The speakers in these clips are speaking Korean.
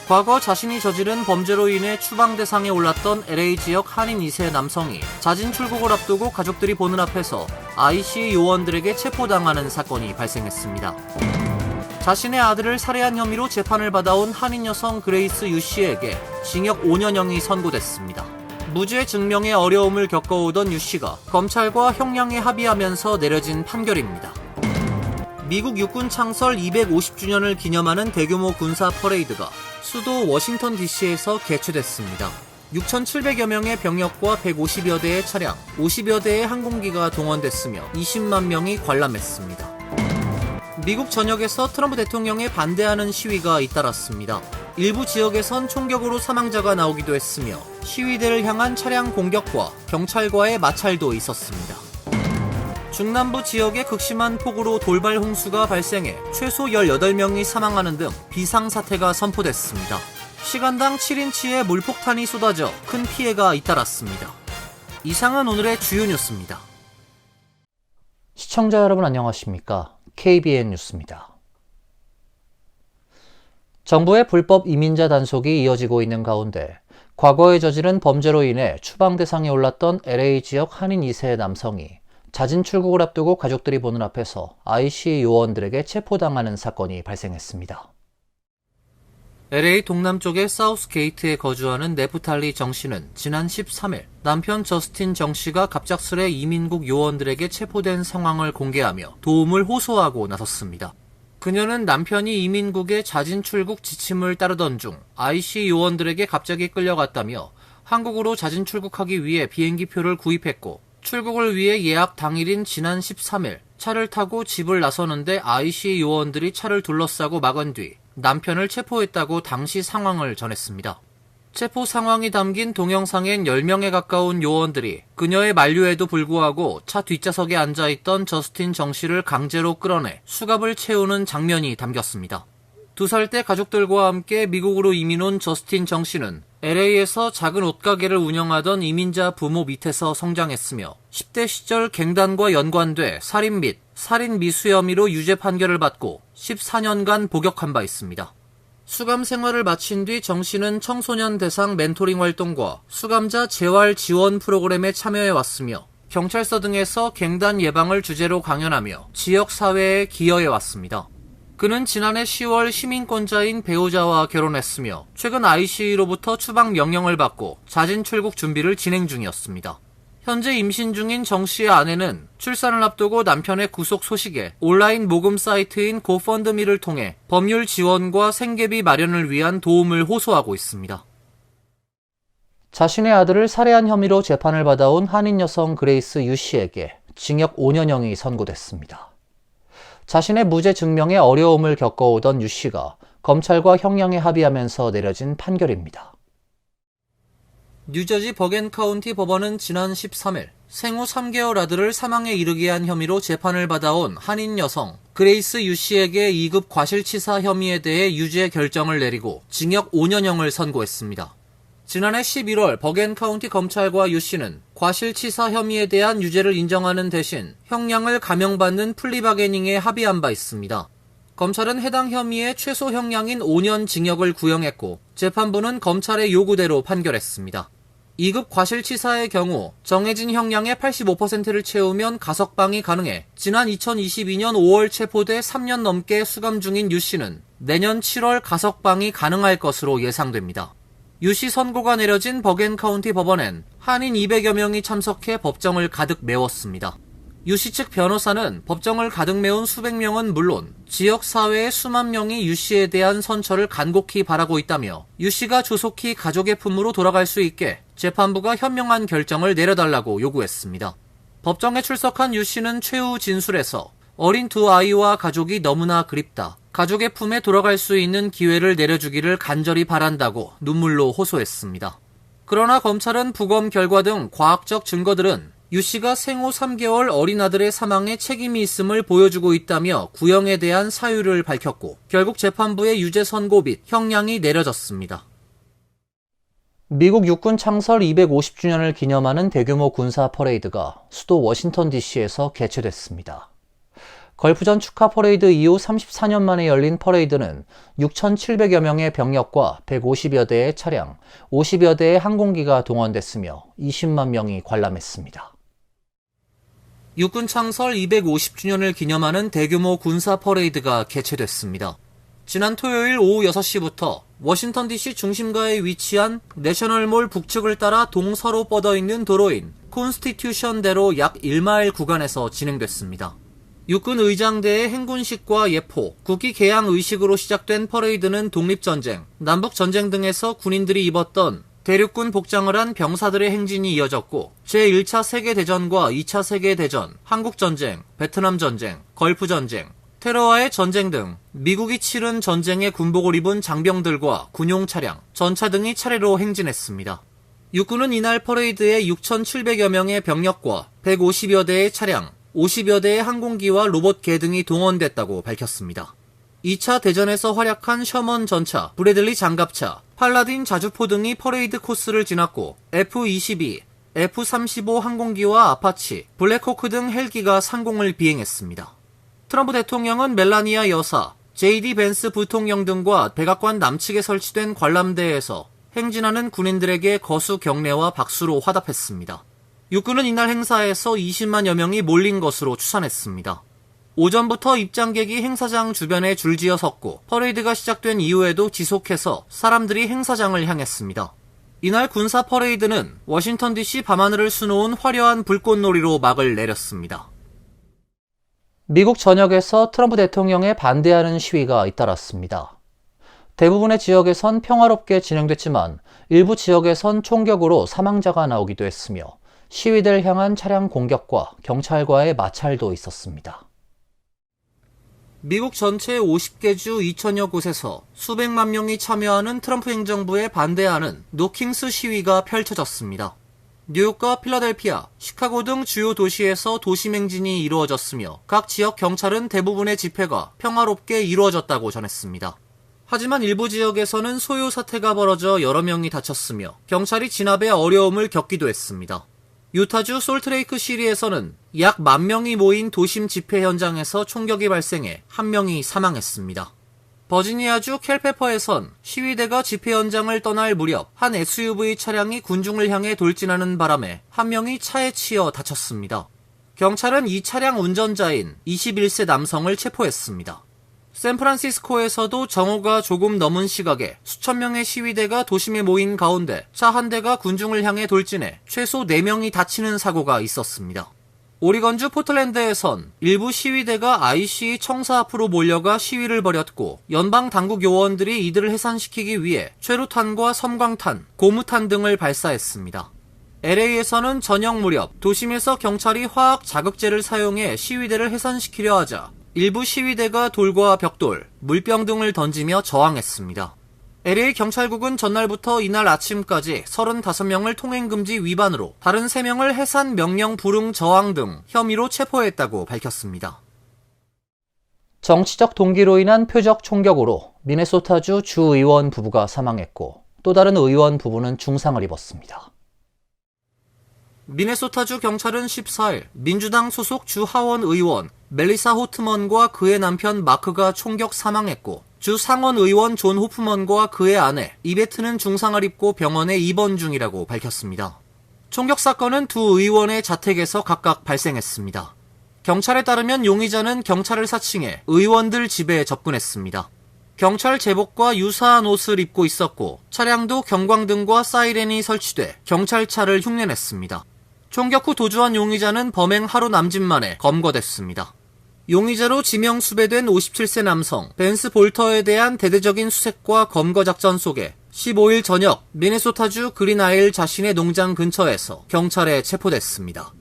과거 자신이 저지른 범죄로 인해 추방 대상에 올랐던 LA 지역 한인 2세 남성이 자진 출국을 앞두고 가족들이 보는 앞에서 IC 요원들에게 체포당하는 사건이 발생했습니다. 자신의 아들을 살해한 혐의로 재판을 받아온 한인 여성 그레이스 유 씨에게 징역 5년형이 선고됐습니다. 무죄 증명에 어려움을 겪어오던 유 씨가 검찰과 형량에 합의하면서 내려진 판결입니다. 미국 육군 창설 250주년을 기념하는 대규모 군사 퍼레이드가 수도 워싱턴 DC에서 개최됐습니다. 6,700여 명의 병력과 150여 대의 차량, 50여 대의 항공기가 동원됐으며 20만 명이 관람했습니다. 미국 전역에서 트럼프 대통령에 반대하는 시위가 잇따랐습니다. 일부 지역에선 총격으로 사망자가 나오기도 했으며 시위대를 향한 차량 공격과 경찰과의 마찰도 있었습니다. 중남부 지역에 극심한 폭우로 돌발 홍수가 발생해 최소 18명이 사망하는 등 비상사태가 선포됐습니다. 시간당 7인치의 물폭탄이 쏟아져 큰 피해가 잇따랐습니다. 이상은 오늘의 주요 뉴스입니다. 시청자 여러분 안녕하십니까? KBN 뉴스입니다. 정부의 불법 이민자 단속이 이어지고 있는 가운데 과거에 저지른 범죄로 인해 추방 대상에 올랐던 LA 지역 한인 2세 남성이 자진 출국을 앞두고 가족들이 보는 앞에서 IC 요원들에게 체포당하는 사건이 발생했습니다. LA 동남쪽의 사우스 게이트에 거주하는 네프탈리 정 씨는 지난 13일 남편 저스틴 정 씨가 갑작스레 이민국 요원들에게 체포된 상황을 공개하며 도움을 호소하고 나섰습니다. 그녀는 남편이 이민국의 자진 출국 지침을 따르던 중 IC 요원들에게 갑자기 끌려갔다며 한국으로 자진 출국하기 위해 비행기표를 구입했고 출국을 위해 예약 당일인 지난 13일 차를 타고 집을 나서는데 IC 요원들이 차를 둘러싸고 막은 뒤 남편을 체포했다고 당시 상황을 전했습니다. 체포 상황이 담긴 동영상엔 10명에 가까운 요원들이 그녀의 만류에도 불구하고 차 뒷좌석에 앉아있던 저스틴 정 씨를 강제로 끌어내 수갑을 채우는 장면이 담겼습니다. 2살 때 가족들과 함께 미국으로 이민 온 저스틴 정 씨는 LA에서 작은 옷가게를 운영하던 이민자 부모 밑에서 성장했으며 10대 시절 갱단과 연관돼 살인 및 살인 미수 혐의로 유죄 판결을 받고 14년간 복역한 바 있습니다. 수감 생활을 마친 뒤 정 씨는 청소년 대상 멘토링 활동과 수감자 재활 지원 프로그램에 참여해왔으며 경찰서 등에서 갱단 예방을 주제로 강연하며 지역 사회에 기여해왔습니다. 그는 지난해 10월 시민권자인 배우자와 결혼했으며 최근 IC로부터 추방 명령을 받고 자진 출국 준비를 진행 중이었습니다. 현재 임신 중인 정 씨의 아내는 출산을 앞두고 남편의 구속 소식에 온라인 모금 사이트인 고펀드미를 통해 법률 지원과 생계비 마련을 위한 도움을 호소하고 있습니다. 자신의 아들을 살해한 혐의로 재판을 받아온 한인 여성 그레이스 유 씨에게 징역 5년형이 선고됐습니다. 자신의 무죄 증명에 어려움을 겪어오던 유 씨가 검찰과 형량에 합의하면서 내려진 판결입니다. 뉴저지 버겐 카운티 법원은 지난 13일 생후 3개월 아들을 사망에 이르게 한 혐의로 재판을 받아온 한인 여성 그레이스 유 씨에게 2급 과실치사 혐의에 대해 유죄 결정을 내리고 징역 5년형을 선고했습니다. 지난해 11월 버겐 카운티 검찰과 유 씨는 과실치사 혐의에 대한 유죄를 인정하는 대신 형량을 감형받는 플리바게닝에 합의한 바 있습니다. 검찰은 해당 혐의의 최소 형량인 5년 징역을 구형했고 재판부는 검찰의 요구대로 판결했습니다. 2급 과실치사의 경우 정해진 형량의 85%를 채우면 가석방이 가능해 지난 2022년 5월 체포돼 3년 넘게 수감 중인 유 씨는 내년 7월 가석방이 가능할 것으로 예상됩니다. 유 씨 선고가 내려진 버겐 카운티 법원엔 한인 200여 명이 참석해 법정을 가득 메웠습니다. 유 씨 측 변호사는 법정을 가득 메운 수백 명은 물론 지역 사회의 수만 명이 유 씨에 대한 선처를 간곡히 바라고 있다며 유 씨가 조속히 가족의 품으로 돌아갈 수 있게 재판부가 현명한 결정을 내려달라고 요구했습니다. 법정에 출석한 유 씨는 최후 진술에서 어린 두 아이와 가족이 너무나 그립다. 가족의 품에 돌아갈 수 있는 기회를 내려주기를 간절히 바란다고 눈물로 호소했습니다. 그러나 검찰은 부검 결과 등 과학적 증거들은 유 씨가 생후 3개월 어린 아들의 사망에 책임이 있음을 보여주고 있다며 구형에 대한 사유를 밝혔고 결국 재판부의 유죄 선고 및 형량이 내려졌습니다. 미국 육군 창설 250주년을 기념하는 대규모 군사 퍼레이드가 수도 워싱턴 DC에서 개최됐습니다. 걸프전 축하 퍼레이드 이후 34년 만에 열린 퍼레이드는 6,700여 명의 병력과 150여 대의 차량, 50여 대의 항공기가 동원됐으며 20만 명이 관람했습니다. 육군 창설 250주년을 기념하는 대규모 군사 퍼레이드가 개최됐습니다. 지난 토요일 오후 6시부터 워싱턴 DC 중심가에 위치한 내셔널몰 북측을 따라 동서로 뻗어있는 도로인 콘스티튜션대로 약 1마일 구간에서 진행됐습니다. 육군 의장대의 행군식과 예포, 국기 개양 의식으로 시작된 퍼레이드는 독립전쟁, 남북전쟁 등에서 군인들이 입었던 대륙군 복장을 한 병사들의 행진이 이어졌고 제1차 세계대전과 2차 세계대전, 한국전쟁, 베트남전쟁, 걸프전쟁, 테러와의 전쟁 등 미국이 치른 전쟁에 군복을 입은 장병들과 군용 차량, 전차 등이 차례로 행진했습니다. 육군은 이날 퍼레이드에 6,700여 명의 병력과 150여 대의 차량, 50여 대의 항공기와 로봇개 등이 동원됐다고 밝혔습니다. 2차 대전에서 활약한 셔먼 전차, 브래들리 장갑차, 팔라딘 자주포 등이 퍼레이드 코스를 지났고 F-22, F-35 항공기와 아파치, 블랙호크 등 헬기가 상공을 비행했습니다. 트럼프 대통령은 멜라니아 여사, J.D. 벤스 부통령 등과 백악관 남측에 설치된 관람대에서 행진하는 군인들에게 거수 경례와 박수로 화답했습니다. 육군은 이날 행사에서 20만여 명이 몰린 것으로 추산했습니다. 오전부터 입장객이 행사장 주변에 줄지어 섰고 퍼레이드가 시작된 이후에도 지속해서 사람들이 행사장을 향했습니다. 이날 군사 퍼레이드는 워싱턴 DC 밤하늘을 수놓은 화려한 불꽃놀이로 막을 내렸습니다. 미국 전역에서 트럼프 대통령에 반대하는 시위가 잇따랐습니다. 대부분의 지역에선 평화롭게 진행됐지만 일부 지역에선 총격으로 사망자가 나오기도 했으며 시위대를 향한 차량 공격과 경찰과의 마찰도 있었습니다. 미국 전체 50개 주 2천여 곳에서 수백만 명이 참여하는 트럼프 행정부에 반대하는 노킹스 시위가 펼쳐졌습니다. 뉴욕과 필라델피아, 시카고 등 주요 도시에서 도심행진이 이루어졌으며 각 지역 경찰은 대부분의 집회가 평화롭게 이루어졌다고 전했습니다. 하지만 일부 지역에서는 소요 사태가 벌어져 여러 명이 다쳤으며 경찰이 진압에 어려움을 겪기도 했습니다. 유타주 솔트레이크 시리에서는 약 10,000명이 모인 도심 집회 현장에서 총격이 발생해 1명이 사망했습니다. 버지니아주 캘페퍼에선 시위대가 집회 현장을 떠날 무렵 한 SUV 차량이 군중을 향해 돌진하는 바람에 1명이 차에 치여 다쳤습니다. 경찰은 이 차량 운전자인 21세 남성을 체포했습니다. 샌프란시스코에서도 정오가 조금 넘은 시각에 수천 명의 시위대가 도심에 모인 가운데 차 한 대가 군중을 향해 돌진해 최소 4명이 다치는 사고가 있었습니다. 오리건주 포틀랜드에선 일부 시위대가 IC 청사 앞으로 몰려가 시위를 벌였고 연방 당국 요원들이 이들을 해산시키기 위해 최루탄과 섬광탄, 고무탄 등을 발사했습니다. LA에서는 저녁 무렵 도심에서 경찰이 화학 자극제를 사용해 시위대를 해산시키려 하자 일부 시위대가 돌과 벽돌, 물병 등을 던지며 저항했습니다. LA 경찰국은 전날부터 이날 아침까지 35명을 통행금지 위반으로 다른 3명을 해산 명령 불응 저항 등 혐의로 체포했다고 밝혔습니다. 정치적 동기로 인한 표적 총격으로 미네소타주 주의원 부부가 사망했고 또 다른 의원 부부는 중상을 입었습니다. 미네소타주 경찰은 14일 민주당 소속 주 하원 의원 멜리사 호트먼과 그의 남편 마크가 총격 사망했고 주 상원 의원 존 호프먼과 그의 아내 이베트는 중상을 입고 병원에 입원 중이라고 밝혔습니다. 총격 사건은 두 의원의 자택에서 각각 발생했습니다. 경찰에 따르면 용의자는 경찰을 사칭해 의원들 집에 접근했습니다. 경찰 제복과 유사한 옷을 입고 있었고 차량도 경광등과 사이렌이 설치돼 경찰차를 흉내냈습니다. 총격 후 도주한 용의자는 범행 하루 남짓 만에 검거됐습니다. 용의자로 지명 수배된 57세 남성 벤스 볼터에 대한 대대적인 수색과 검거 작전 속에 15일 저녁 미네소타주 그린아일 자신의 농장 근처에서 경찰에 체포됐습니다.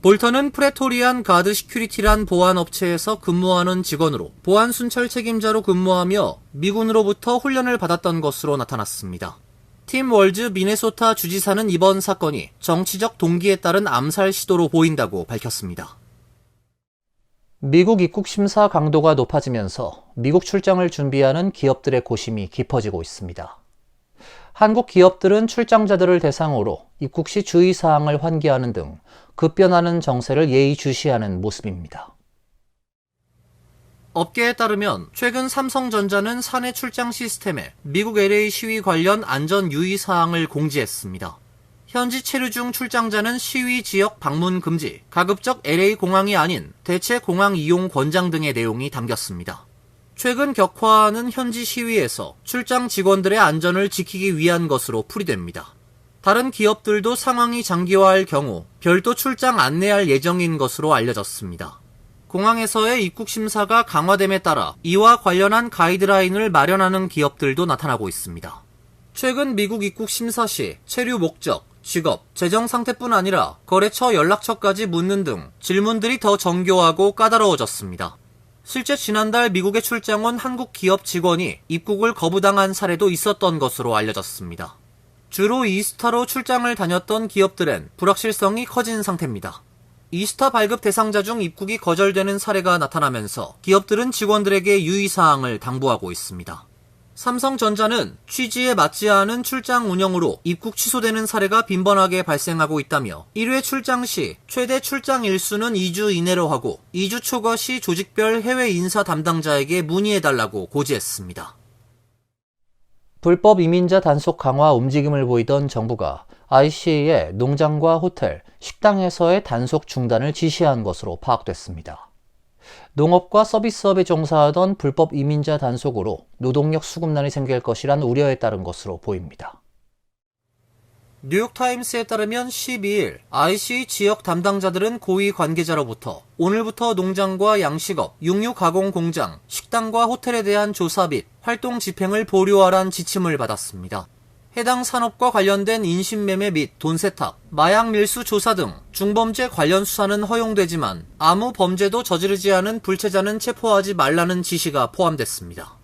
볼터는 프레토리안 가드 시큐리티란 보안 업체에서 근무하는 직원으로 보안 순찰 책임자로 근무하며 미군으로부터 훈련을 받았던 것으로 나타났습니다. 팀 월즈 미네소타 주지사는 이번 사건이 정치적 동기에 따른 암살 시도로 보인다고 밝혔습니다. 미국 입국 심사 강도가 높아지면서 미국 출장을 준비하는 기업들의 고심이 깊어지고 있습니다. 한국 기업들은 출장자들을 대상으로 입국 시 주의사항을 환기하는 등 급변하는 정세를 예의주시하는 모습입니다. 업계에 따르면 최근 삼성전자는 사내 출장 시스템에 미국 LA 시위 관련 안전 유의사항을 공지했습니다. 현지 체류 중 출장자는 시위 지역 방문 금지, 가급적 LA 공항이 아닌 대체 공항 이용 권장 등의 내용이 담겼습니다. 최근 격화하는 현지 시위에서 출장 직원들의 안전을 지키기 위한 것으로 풀이됩니다. 다른 기업들도 상황이 장기화할 경우 별도 출장 안내할 예정인 것으로 알려졌습니다. 공항에서의 입국 심사가 강화됨에 따라 이와 관련한 가이드라인을 마련하는 기업들도 나타나고 있습니다. 최근 미국 입국 심사 시 체류 목적, 직업, 재정 상태뿐 아니라 거래처 연락처까지 묻는 등 질문들이 더 정교하고 까다로워졌습니다. 실제 지난달 미국에 출장 온 한국 기업 직원이 입국을 거부당한 사례도 있었던 것으로 알려졌습니다. 주로 이스타로 출장을 다녔던 기업들엔 불확실성이 커진 상태입니다. 이스타 발급 대상자 중 입국이 거절되는 사례가 나타나면서 기업들은 직원들에게 유의사항을 당부하고 있습니다. 삼성전자는 취지에 맞지 않은 출장 운영으로 입국 취소되는 사례가 빈번하게 발생하고 있다며 1회 출장 시 최대 출장 일수는 2주 이내로 하고 2주 초과 시 조직별 해외 인사 담당자에게 문의해달라고 고지했습니다. 불법 이민자 단속 강화 움직임을 보이던 정부가 ICA에 농장과 호텔, 식당에서의 단속 중단을 지시한 것으로 파악됐습니다. 농업과 서비스업에 종사하던 불법 이민자 단속으로 노동력 수급난이 생길 것이란 우려에 따른 것으로 보입니다. 뉴욕타임스에 따르면 12일 IC 지역 담당자들은 고위 관계자로부터 오늘부터 농장과 양식업, 육류 가공 공장, 식당과 호텔에 대한 조사 및 활동 집행을 보류하란 지침을 받았습니다. 해당 산업과 관련된 인신매매 및 돈 세탁, 마약 밀수 조사 등 중범죄 관련 수사는 허용되지만 아무 범죄도 저지르지 않은 불체자는 체포하지 말라는 지시가 포함됐습니다.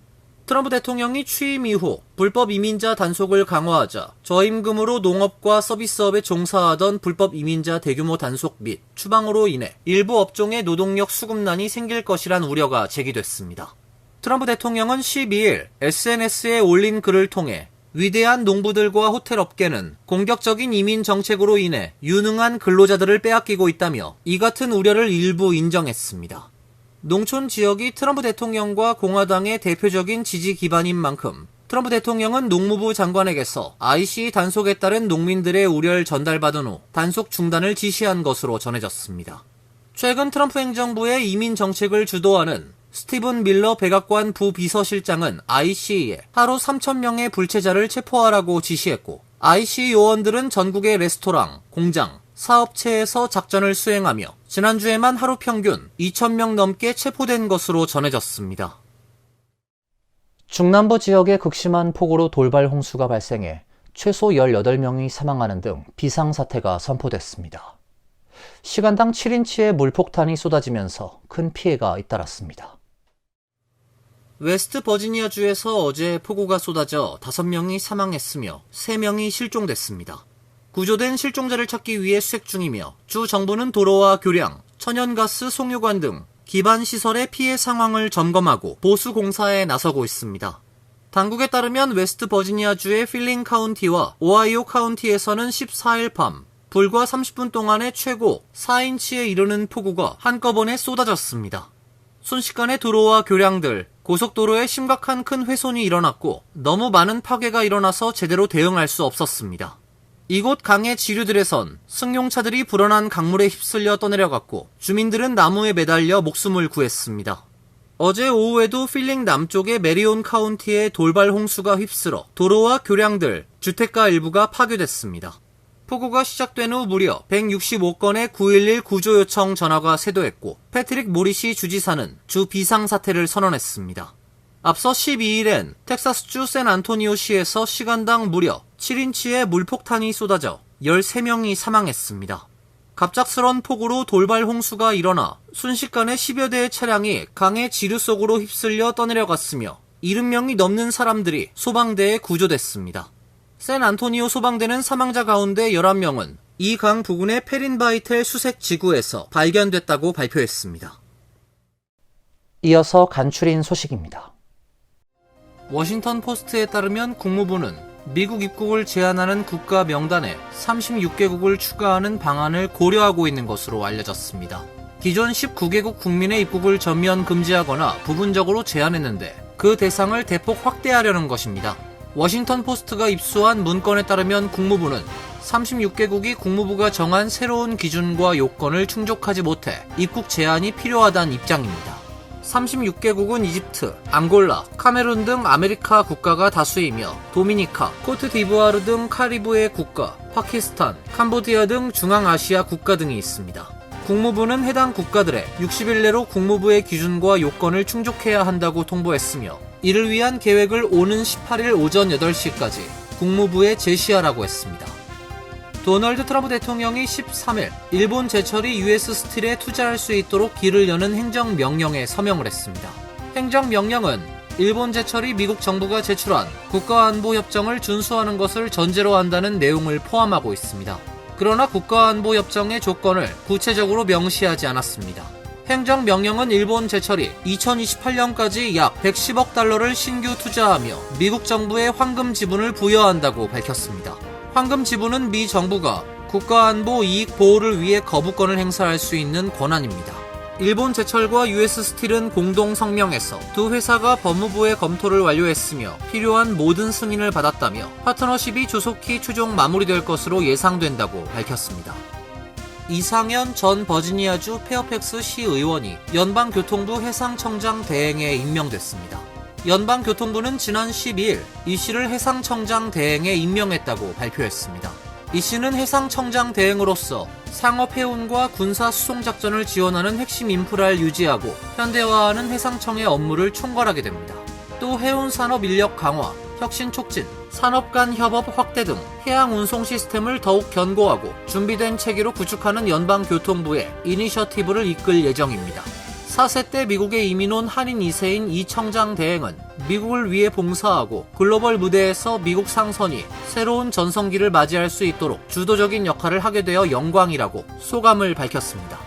트럼프 대통령이 취임 이후 불법 이민자 단속을 강화하자 저임금으로 농업과 서비스업에 종사하던 불법 이민자 대규모 단속 및 추방으로 인해 일부 업종의 노동력 수급난이 생길 것이란 우려가 제기됐습니다. 트럼프 대통령은 12일 SNS에 올린 글을 통해 위대한 농부들과 호텔 업계는 공격적인 이민 정책으로 인해 유능한 근로자들을 빼앗기고 있다며 이 같은 우려를 일부 인정했습니다. 농촌 지역이 트럼프 대통령과 공화당의 대표적인 지지 기반인 만큼 트럼프 대통령은 농무부 장관에게서 IC 단속에 따른 농민들의 우려를 전달받은 후 단속 중단을 지시한 것으로 전해졌습니다. 최근 트럼프 행정부의 이민 정책을 주도하는 스티븐 밀러 백악관 부비서실장은 IC에 하루 3,000명의 불체자를 체포하라고 지시했고 IC 요원들은 전국의 레스토랑, 공장, 사업체에서 작전을 수행하며 지난주에만 하루 평균 2,000명 넘게 체포된 것으로 전해졌습니다. 중남부 지역에 극심한 폭우로 돌발 홍수가 발생해 최소 18명이 사망하는 등 비상사태가 선포됐습니다. 시간당 7인치의 물폭탄이 쏟아지면서 큰 피해가 잇따랐습니다. 웨스트 버지니아주에서 어제 폭우가 쏟아져 5명이 사망했으며 3명이 실종됐습니다. 구조된 실종자를 찾기 위해 수색 중이며 주 정부는 도로와 교량, 천연가스 송유관 등 기반 시설의 피해 상황을 점검하고 보수 공사에 나서고 있습니다. 당국에 따르면 웨스트 버지니아주의 필링 카운티와 오하이오 카운티에서는 14일 밤 불과 30분 동안에 최고 4인치에 이르는 폭우가 한꺼번에 쏟아졌습니다. 순식간에 도로와 교량들, 고속도로에 심각한 큰 훼손이 일어났고 너무 많은 파괴가 일어나서 제대로 대응할 수 없었습니다. 이곳 강의 지류들에선 승용차들이 불어난 강물에 휩쓸려 떠내려갔고 주민들은 나무에 매달려 목숨을 구했습니다. 어제 오후에도 필링 남쪽의 메리온 카운티에 돌발 홍수가 휩쓸어 도로와 교량들, 주택가 일부가 파괴됐습니다. 폭우가 시작된 후 무려 165건의 911 구조 요청 전화가 쇄도했고 패트릭 모리시 주지사는 주 비상사태를 선언했습니다. 앞서 12일엔 텍사스주 샌안토니오시에서 시간당 무려 7인치의 물폭탄이 쏟아져 13명이 사망했습니다. 갑작스런 폭우로 돌발 홍수가 일어나 순식간에 10여 대의 차량이 강의 지류 속으로 휩쓸려 떠내려갔으며 70명이 넘는 사람들이 소방대에 구조됐습니다. 샌안토니오 소방대는 사망자 가운데 11명은 이 강 부근의 페린바이텔 수색 지구에서 발견됐다고 발표했습니다. 이어서 간추린 소식입니다. 워싱턴 포스트에 따르면 국무부는 미국 입국을 제한하는 국가 명단에 36개국을 추가하는 방안을 고려하고 있는 것으로 알려졌습니다. 기존 19개국 국민의 입국을 전면 금지하거나 부분적으로 제한했는데 그 대상을 대폭 확대하려는 것입니다. 워싱턴 포스트가 입수한 문건에 따르면 국무부는 36개국이 국무부가 정한 새로운 기준과 요건을 충족하지 못해 입국 제한이 필요하다는 입장입니다. 36개국은 이집트, 앙골라, 카메룬 등 아메리카 국가가 다수이며 도미니카, 코트디부아르 등 카리브해 국가, 파키스탄, 캄보디아 등 중앙아시아 국가 등이 있습니다. 국무부는 해당 국가들의 60일 내로 국무부의 기준과 요건을 충족해야 한다고 통보했으며 이를 위한 계획을 오는 18일 오전 8시까지 국무부에 제시하라고 했습니다. 도널드 트럼프 대통령이 13일 일본 제철이 US 스틸에 투자할 수 있도록 길을 여는 행정명령에 서명을 했습니다. 행정명령은 일본 제철이 미국 정부가 제출한 국가안보협정을 준수하는 것을 전제로 한다는 내용을 포함하고 있습니다. 그러나 국가안보협정의 조건을 구체적으로 명시하지 않았습니다. 행정명령은 일본 제철이 2028년까지 약 110억 달러를 신규 투자하며 미국 정부에 황금 지분을 부여한다고 밝혔습니다. 황금 지분은 미 정부가 국가안보 이익 보호를 위해 거부권을 행사할 수 있는 권한입니다. 일본 제철과 US 스틸은 공동 성명에서 두 회사가 법무부의 검토를 완료했으며 필요한 모든 승인을 받았다며 파트너십이 조속히 최종 마무리될 것으로 예상된다고 밝혔습니다. 이상현 전 버지니아주 페어팩스 시의원이 연방교통부 해상청장 대행에 임명됐습니다. 연방교통부는 지난 12일 이 씨를 해상청장 대행에 임명했다고 발표했습니다. 이 씨는 해상청장 대행으로서 상업 해운과 군사 수송작전을 지원하는 핵심 인프라를 유지하고 현대화하는 해상청의 업무를 총괄하게 됩니다. 또 해운산업 인력 강화, 혁신 촉진, 산업 간 협업 확대 등 해양 운송 시스템을 더욱 견고하고 준비된 체계로 구축하는 연방교통부의 이니셔티브를 이끌 예정입니다. 4세 때 미국에 이민 온 한인 2세인 이 청장 대행은 미국을 위해 봉사하고 글로벌 무대에서 미국 상선이 새로운 전성기를 맞이할 수 있도록 주도적인 역할을 하게 되어 영광이라고 소감을 밝혔습니다.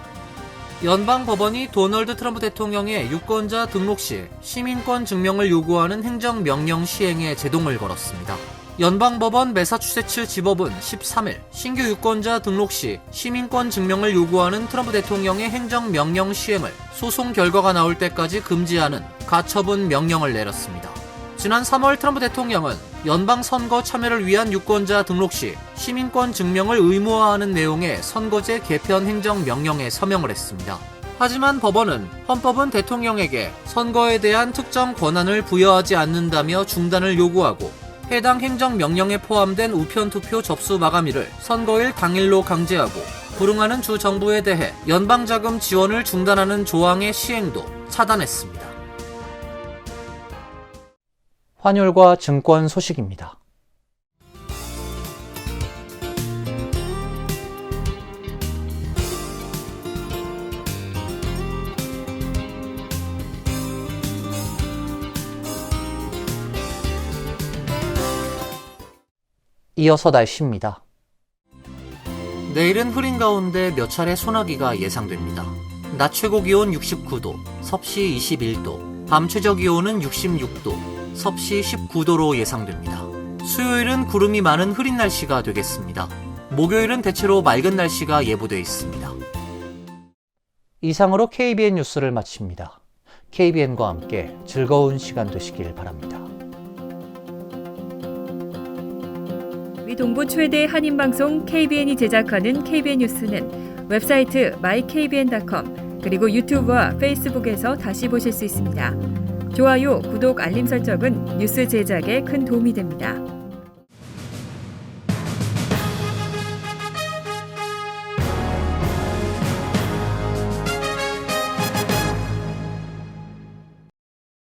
연방법원이 도널드 트럼프 대통령의 유권자 등록 시 시민권 증명을 요구하는 행정명령 시행에 제동을 걸었습니다. 연방법원 매사추세츠 지법은 13일 신규 유권자 등록 시 시민권 증명을 요구하는 트럼프 대통령의 행정명령 시행을 소송 결과가 나올 때까지 금지하는 가처분 명령을 내렸습니다. 지난 3월 트럼프 대통령은 연방선거 참여를 위한 유권자 등록 시 시민권 증명을 의무화하는 내용의 선거제 개편 행정명령에 서명을 했습니다. 하지만 법원은 헌법은 대통령에게 선거에 대한 특정 권한을 부여하지 않는다며 중단을 요구하고 해당 행정명령에 포함된 우편투표 접수 마감일을 선거일 당일로 강제하고 불응하는 주 정부에 대해 연방자금 지원을 중단하는 조항의 시행도 차단했습니다. 환율과 증권 소식입니다. 이어서 날씨입니다. 내일은 흐린 가운데 몇 차례 소나기가 예상됩니다. 낮 최고 기온 69도, 섭씨 21도, 밤 최저 기온은 66도, 섭씨 19도로 예상됩니다. 수요일은 구름이 많은 흐린 날씨가 되겠습니다. 목요일은 대체로 맑은 날씨가 예보되어 있습니다. 이상으로 KBN 뉴스를 마칩니다. KBN과 함께 즐거운 시간 되시길 바랍니다. 동부 최대 한인방송 KBN이 제작하는 KBN 뉴스는 웹사이트 mykbn.com 그리고 유튜브와 페이스북에서 다시 보실 수 있습니다. 좋아요, 구독, 알림 설정은 뉴스 제작에 큰 도움이 됩니다.